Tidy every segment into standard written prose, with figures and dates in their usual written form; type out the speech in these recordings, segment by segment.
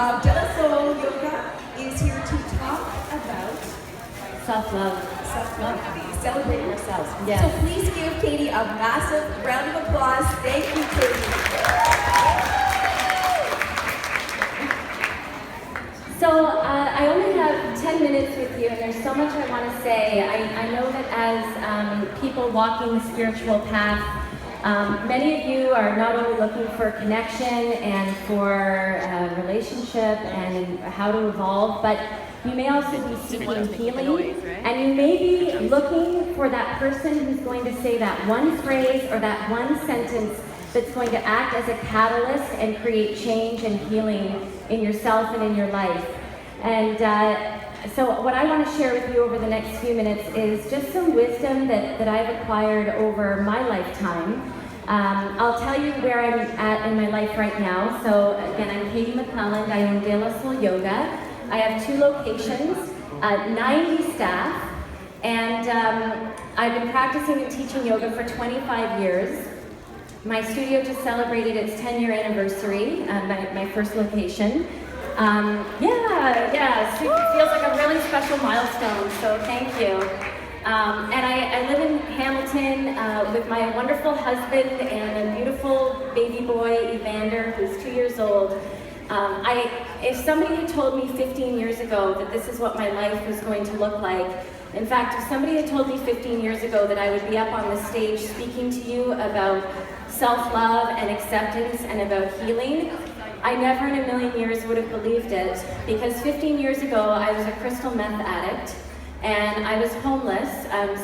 De La Soul Yoga is here to talk about self-love. Self-love, celebrating ourselves. Yes. So please give Katie a massive round of applause. Thank you, Katie. So I only have 10 minutes with you, and there's so much I want to say. I know that as people walking the spiritual path, many of you are not only looking for connection and for relationship and how to evolve, but you may also be seeking healing, and you may be looking for that person who's going to say that one phrase or that one sentence that's going to act as a catalyst and create change and healing in yourself and in your life. And so what I want to share with you over the next few minutes is just some wisdom that I've acquired over my lifetime. I'll tell you where I'm at in my life right now. So again, I'm Katie McClelland. I own De La Soul Yoga. I have 2 locations, 90 staff, and I've been practicing and teaching yoga for 25 years. My studio just celebrated its 10-year anniversary, my first location. So it feels like a really special milestone, so thank you. And I live in Hamilton with my wonderful husband and a beautiful baby boy, Evander, who's 2 years old. If somebody had told me 15 years ago that this is what my life was going to look like, in fact, if somebody had told me 15 years ago that I would be up on the stage speaking to you about self-love and acceptance and about healing, I never in a million years would have believed it, because 15 years ago I was a crystal meth addict and I was homeless,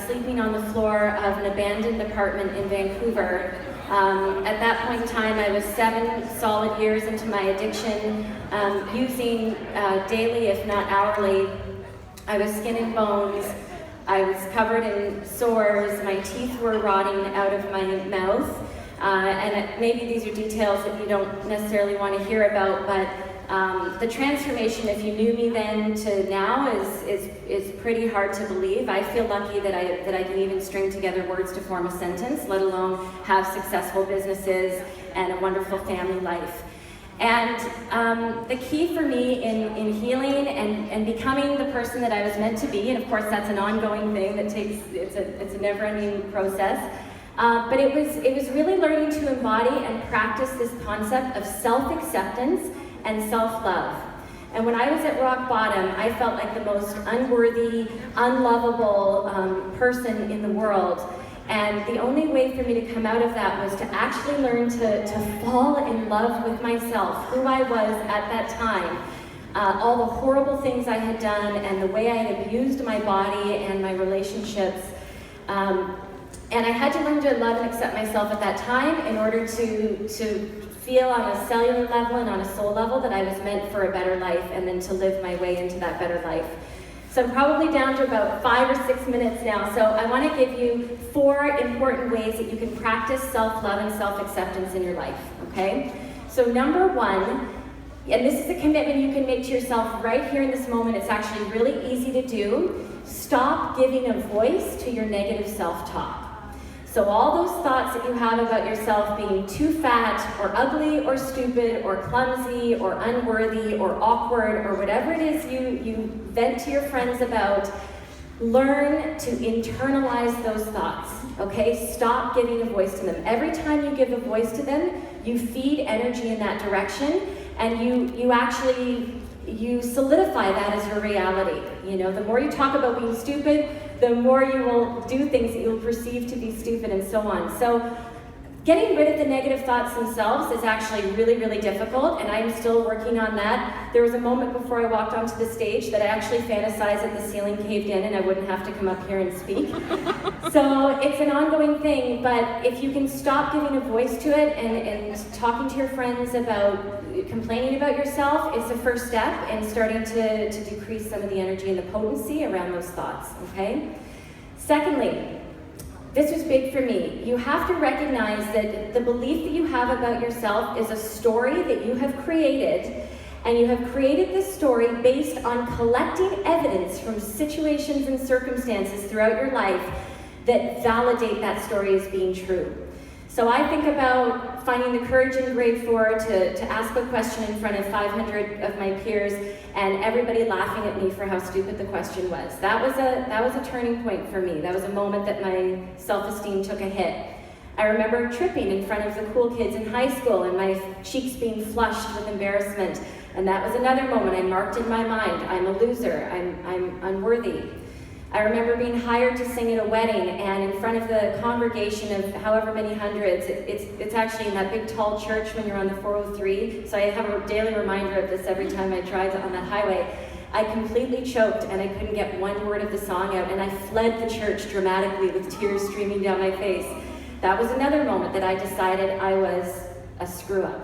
sleeping on the floor of an abandoned apartment in Vancouver. At that point in time, I was 7 solid years into my addiction, using daily, if not hourly. I was skin and bones. I was covered in sores. My teeth were rotting out of my mouth. And maybe these are details that you don't necessarily want to hear about, but the transformation, if you knew me then to now, is pretty hard to believe. I feel lucky that I can even string together words to form a sentence, let alone have successful businesses and a wonderful family life. And the key for me in healing and becoming the person that I was meant to be, and of course that's an ongoing thing that takes, it's a never-ending process, but it was really learning to embody and practice this concept of self-acceptance and self-love. And when I was at rock bottom, I felt like the most unworthy, unlovable person in the world. And the only way for me to come out of that was to actually learn to fall in love with myself, who I was at that time, all the horrible things I had done and the way I had abused my body and my relationships. And I had to learn to love and accept myself at that time in order to feel on a cellular level and on a soul level that I was meant for a better life, and then to live my way into that better life. So I'm probably down to about 5 or 6 minutes now, so I want to give you 4 important ways that you can practice self-love and self-acceptance in your life, okay? So number 1, and this is a commitment you can make to yourself right here in this moment, it's actually really easy to do, stop giving a voice to your negative self-talk. So all those thoughts that you have about yourself being too fat or ugly or stupid or clumsy or unworthy or awkward or whatever it is you vent to your friends about, learn to internalize those thoughts, okay? Stop giving a voice to them. Every time you give a voice to them, you feed energy in that direction, and you solidify that as your reality. You know, the more you talk about being stupid, the more you will do things that you'll perceive to be stupid and so on. So getting rid of the negative thoughts themselves is actually really, really difficult, and I'm still working on that. There was a moment before I walked onto the stage that I actually fantasized that the ceiling caved in and I wouldn't have to come up here and speak. So it's an ongoing thing, but if you can stop giving a voice to it and talking to your friends about complaining about yourself, it's the first step in starting to decrease some of the energy and the potency around those thoughts, okay? Secondly, this was big for me. You have to recognize that the belief that you have about yourself is a story that you have created, and you have created this story based on collecting evidence from situations and circumstances throughout your life that validate that story as being true. So I think about finding the courage in grade 4 to ask a question in front of 500 of my peers and everybody laughing at me for how stupid the question was. That was a turning point for me. That was a moment that my self-esteem took a hit. I remember tripping in front of the cool kids in high school and my cheeks being flushed with embarrassment. And that was another moment I marked in my mind. I'm a loser, I'm unworthy. I remember being hired to sing at a wedding, and in front of the congregation of however many hundreds, it's actually in that big tall church when you're on the 403, so I have a daily reminder of this every time I drive on that highway. I completely choked and I couldn't get one word of the song out, and I fled the church dramatically with tears streaming down my face. That was another moment that I decided I was a screw up.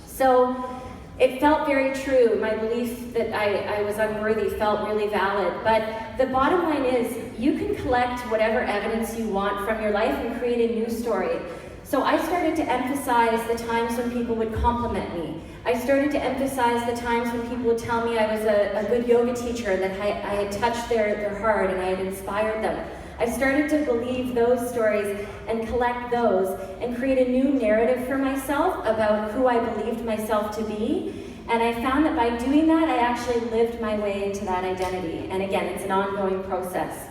So it felt very true. My belief that I was unworthy felt really valid. But the bottom line is, you can collect whatever evidence you want from your life and create a new story. So I started to emphasize the times when people would compliment me. I started to emphasize the times when people would tell me I was a good yoga teacher and that I had touched their heart and I had inspired them. I started to believe those stories and collect those and create a new narrative for myself about who I believed myself to be. And I found that by doing that, I actually lived my way into that identity. And again, it's an ongoing process.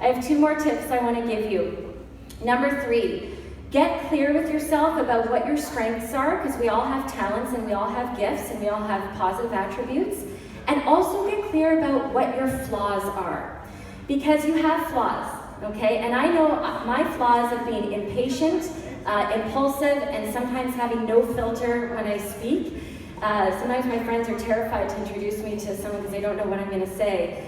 I have 2 more tips I want to give you. Number 3, get clear with yourself about what your strengths are, because we all have talents and we all have gifts and we all have positive attributes. And also get clear about what your flaws are, because you have flaws. Okay, and I know my flaws of being impatient, impulsive, and sometimes having no filter when I speak. Sometimes my friends are terrified to introduce me to someone because they don't know what I'm going to say.